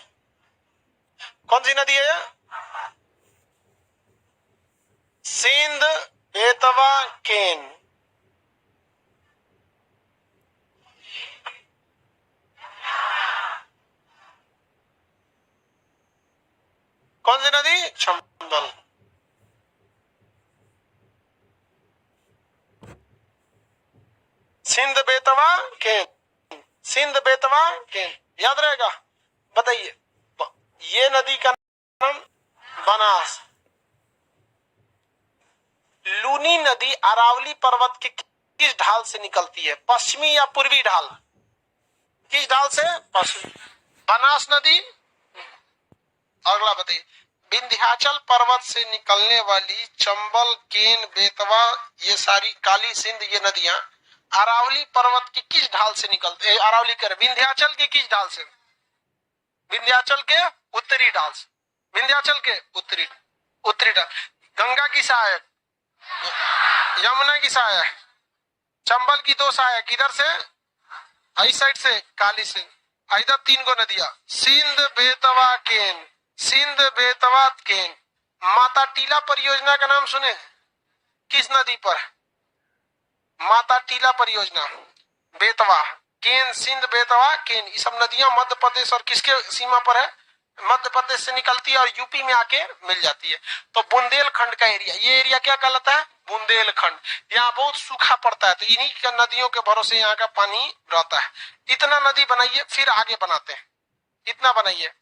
कौन सी नदी है? सिंध, बेतवा, केन। कौन सी नदी? चंबल। सिंध, बेतवा, केन। सिंध बेतवा केन, याद रहेगा। बताइए ये नदी का नाम बनास। लूनी नदी अरावली पर्वत के किस ढाल से निकलती है, पश्चिमी या पूर्वी ढाल, किस ढाल से, पश्चिमी। बनास नदी। अगला बताइए, विंध्याचल पर्वत से निकलने वाली चंबल, केन, बेतवा, ये सारी, काली सिंध, ये नदियां अरावली पर्वत की किस ढाल से निकलते हैं, अरावली कर विंध्याचल के किस ढाल से, विंध्याचल के उत्तरी ढाल से, विंध्याचल के उत्तरी उत्तरी ढाल। गंगा की सहायक, यमुना की सहायक, चंबल की दो सहायक, इधर से इस साइड से काली सिंध, इधर 3 गो नदियां, सिंध बेतवा केन, सिंध बेतवा केन। माता टीला परियोजना का नाम सुने, किस नदी पर, माता टीला परियोजना, बेतवा केन, सिंध बेतवा केन, ये सब नदियां मध्य प्रदेश और किसके सीमा पर है, मध्य प्रदेश से निकलती है और यूपी में आके मिल जाती है। तो बुंदेलखंड का एरिया, ये एरिया क्या कहलाता है, बुंदेलखंड। यहाँ बहुत सूखा पड़ता है, तो इन्हीं नदियों के भरोसे यहाँ का पानी रहता है। इतना नदी बनाइए, फिर आगे बनाते हैं, इतना बनाइए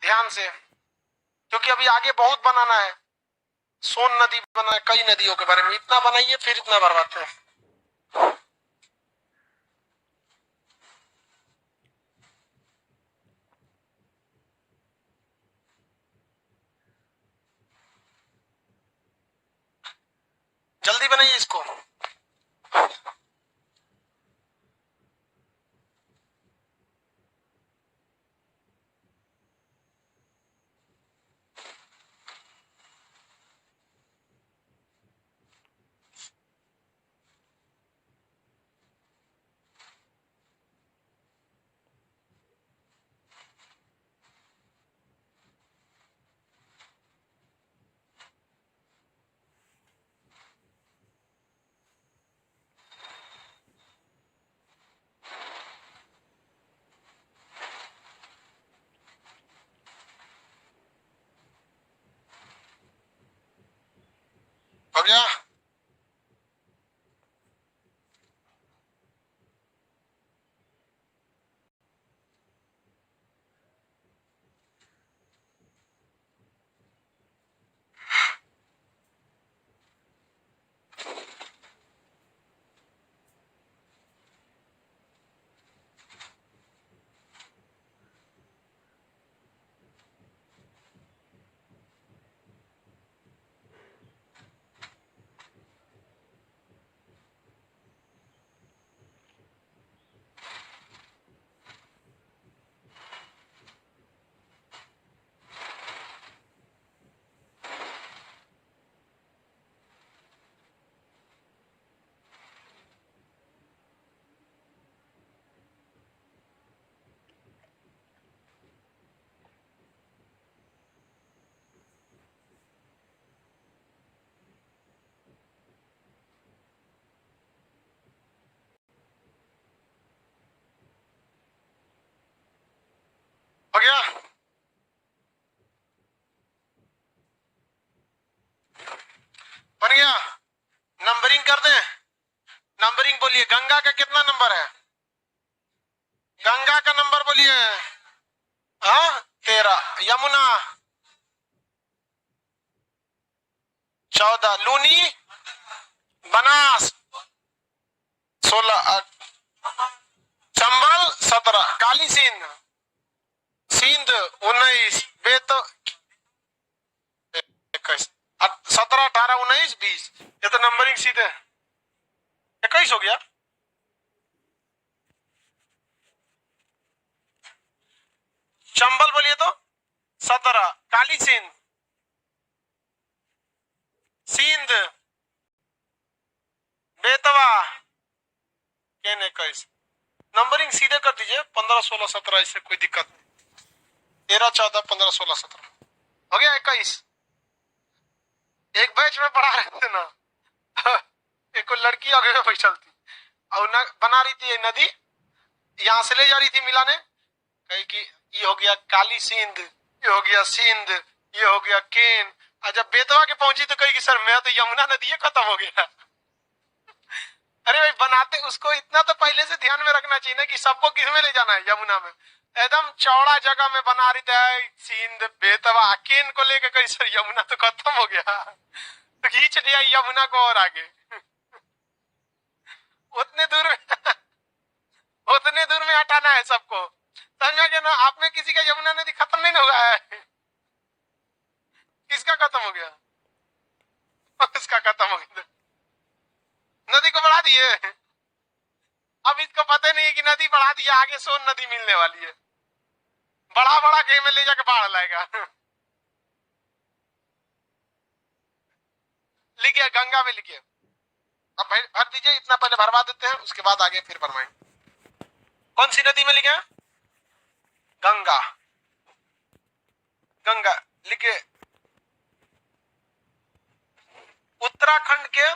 ध्यान से, क्योंकि अभी आगे बहुत बनाना है। सोन नदी बना है, कई नदियों के बारे में, इतना बनाइए फिर इतना भरवाते हैं। जल्दी बनाइए इसको। हो गया। हो गया। बन गया। नंबरिंग कर दें, नंबरिंग बोलिए, गंगा का कितना नंबर है, गंगा का नंबर बोलिए। हाँ 13, यमुना 14, लूनी बनास 16, चंबल 17, काली सिंध सिंध 19, बेत 21, 17, 18, 19, 20, ये तो नंबरिंग सीधे 21 हो गया। चंबल बोलिए तो 17, काली सिंध सिंध बेतवा केन 21, नंबरिंग सीधे कर दीजिए 15, 16, 17, इससे कोई दिक्कत नहीं। 13, 14, 15, 16, 17 हो गया 21। एक बैच में पढ़ा रहे थे ना एक लड़की आगे में बैठल थी और न बना रही थी नदी, यहाँ से ले जा रही थी मिलाने, कही कि ये हो गया काली सिंध, ये हो गया सिंध, ये हो गया केन, और जब बेतवा के पहुंची तो कही कि सर मैं तो यमुना नदी खत्म हो गया अरे भाई बनाते उसको इतना तो पहले से ध्यान में रखना चाहिए ना कि सबको किस में ले जाना है, यमुना में। एकदम चौड़ा जगह में बना रही थी, सिंध बेतवा केन को लेके कहीं सर यमुना तो खत्म हो गया, तो खींच लिया यमुना को और आगे उतने दूर में उतने दूर में हटाना है सबको, समझा क्या ना। आप में किसी का यमुना नदी खत्म नहीं हुआ है, किसका खत्म हो गया? उसका खत्म हो गया, नदी को बढ़ा दिए। अब इसको पता नहीं है कि नदी बढ़ा दिया, आगे सोन नदी मिलने वाली है, बड़ा बड़ा के में ले जाके बाढ़ लाएगा। लिखिए गंगा में लिखिए, अब भर दीजिए, इतना पहले भरवा देते हैं, उसके बाद आगे फिर भरवाएंगे। कौन सी नदी में लिखे? गंगा, गंगा लिखिए। उत्तराखंड के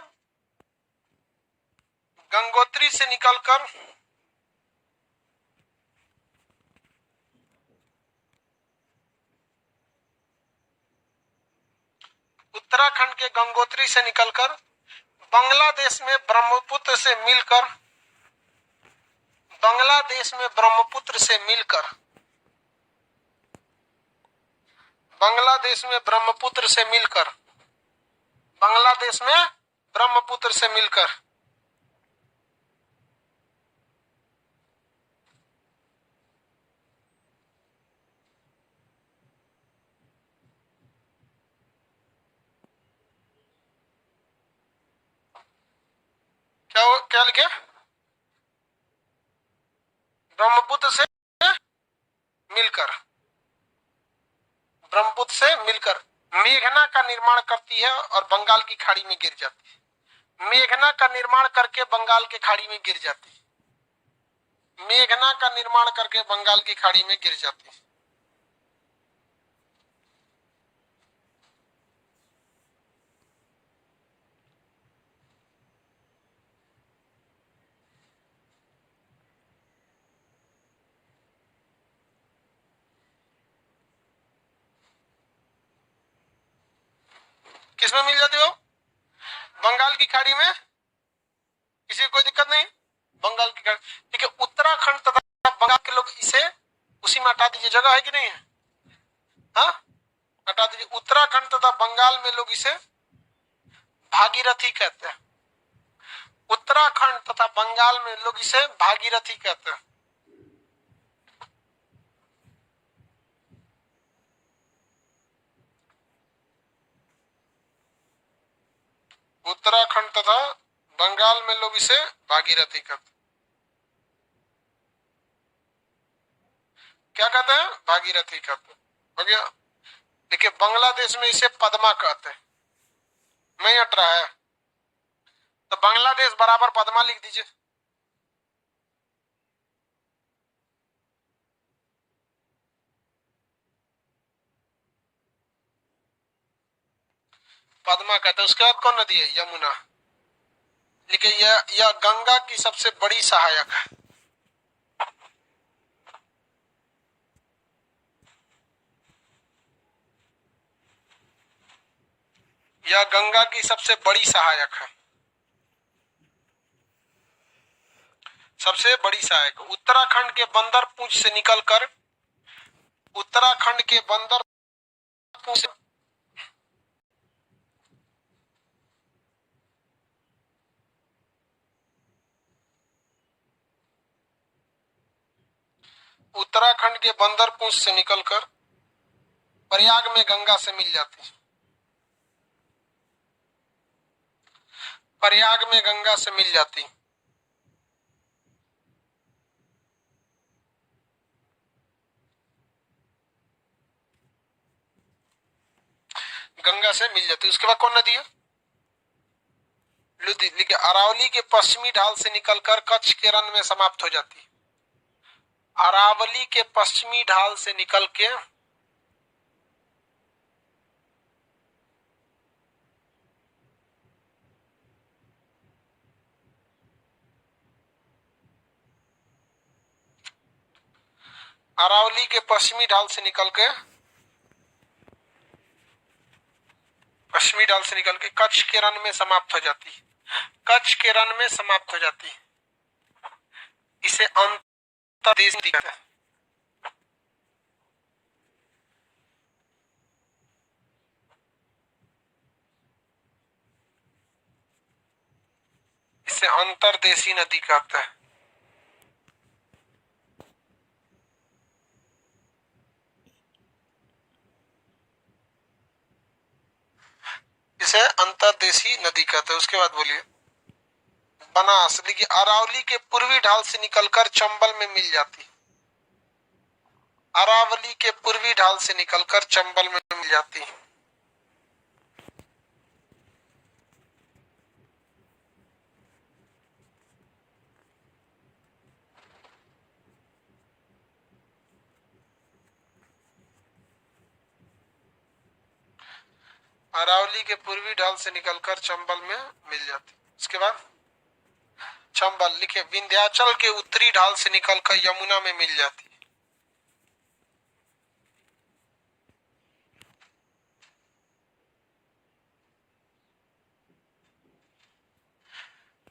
गंगोत्री से निकलकर उत्तराखंड के गंगोत्री से निकलकर बांग्लादेश में ब्रह्मपुत्र से मिलकर बांग्लादेश में ब्रह्मपुत्र से मिलकर बांग्लादेश में ब्रह्मपुत्र से मिलकर बांग्लादेश में ब्रह्मपुत्र से मिलकर क्या लिखे? ब्रह्मपुत्र से मिलकर ब्रह्मपुत्र से मिलकर मेघना का निर्माण करती है और बंगाल की खाड़ी में गिर जाती है। मेघना का निर्माण करके बंगाल के खाड़ी में गिर जाती है। मेघना का निर्माण करके बंगाल की खाड़ी में गिर जाती है। किसमें मिल जाती हो? बंगाल की खाड़ी में। किसी को कोई दिक्कत नहीं, बंगाल की खाड़ी। ठीक है, उत्तराखंड तथा बंगाल के लोग इसे उसी में हटा दीजिए, जगह है कि नहीं है? हाँ, हटा दीजिए। उत्तराखंड तथा बंगाल में लोग इसे भागीरथी कहते हैं। उत्तराखंड तथा बंगाल में लोग इसे भागीरथी कहते हैं। उत्तराखंड तथा बंगाल में लोग इसे भागीरथी कहते हैं। क्या कहते हैं? भागीरथी कहते हैं। हो गया। देखिए बांग्लादेश में इसे पद्मा कहते हैं। नहीं हट रहा है तो बांग्लादेश बराबर पद्मा लिख दीजिए। पद्मा कहते हैं। उसके बाद कौन नदी है? यमुना। देखिए यह गंगा की सबसे बड़ी सहायक है। यह गंगा की सबसे बड़ी सहायक है, सबसे बड़ी सहायक। उत्तराखंड के बंदर पूंछ से निकलकर उत्तराखंड के बंदर पूंछ उत्तराखंड के बंदर पूंछ से निकलकर प्रयाग में गंगा से मिल जाती है। प्रयाग में गंगा से मिल जाती, गंगा से मिल जाती। उसके बाद कौन नदी है? लुधी। लिखिए अरावली के पश्चिमी ढाल से निकलकर कच्छ के रण में समाप्त हो जाती। अरावली के पश्चिमी ढाल से निकल के अरावली के पश्चिमी ढाल से निकल के कच्छ के रण में समाप्त हो जाती है। कच्छ के रण में समाप्त हो जाती है। इसे अंतर्देशीय कहते हैं। इसे अंतर्देशीय नदी कहते हैं। इसे अंतर्देशीय नदी कहते हैं। उसके बाद बोलिए बनास। देखिए अरावली के पूर्वी ढाल से निकलकर चंबल में मिल जाती है। अरावली के पूर्वी ढाल से निकलकर चंबल में मिल जाती है। अरावली के पूर्वी ढाल से निकलकर चंबल में मिल जाती। उसके बाद चंबल लिखे विंध्याचल के उत्तरी ढाल से निकलकर यमुना में मिल जाती है।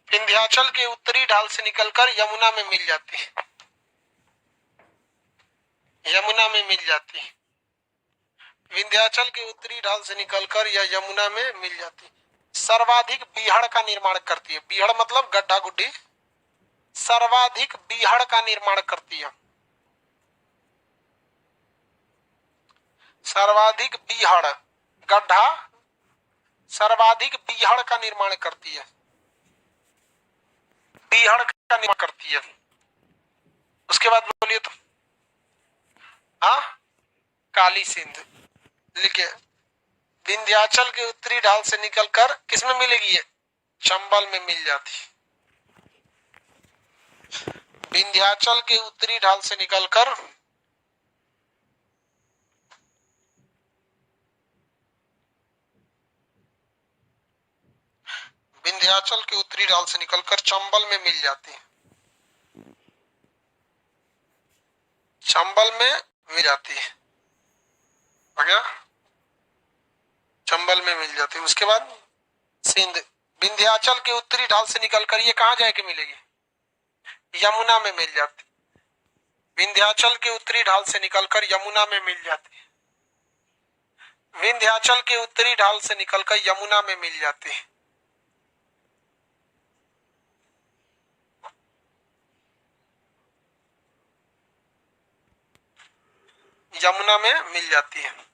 विंध्याचल के उत्तरी ढाल से निकलकर यमुना में मिल जाती है। यमुना में मिल जाती है। विंध्याचल के उत्तरी ढाल से निकलकर यह यमुना में मिल जाती है। सर्वाधिक बीहड़ का निर्माण करती है। बीहड़ मतलब गड्ढा गुड्ढी। सर्वाधिक बीहड़ का निर्माण करती है। सर्वाधिक बीहड़ गड्ढा सर्वाधिक बीहड़ का निर्माण करती है। बीहड़ का निर्माण करती है। उसके बाद बोलिए तो काली सिंध। लिखिए विंध्याचल के उत्तरी ढाल से निकलकर किसमें मिलेगी ये? चंबल में मिल जाती। विंध्याचल के उत्तरी ढाल से निकलकर विंध्याचल के उत्तरी ढाल से निकलकर चंबल में मिल जाती है। चंबल में मिल जाती है। हो गया? चंबल में मिल जाती है। उसके बाद सिंध। विंध्याचल के उत्तरी ढाल से निकलकर ये कहां जाके मिलेगी? यमुना में मिल जाती। विंध्याचल के उत्तरी ढाल से निकलकर यमुना में मिल जाती है। विंध्याचल के उत्तरी ढाल से निकलकर यमुना में मिल जाती है। यमुना में मिल जाती है।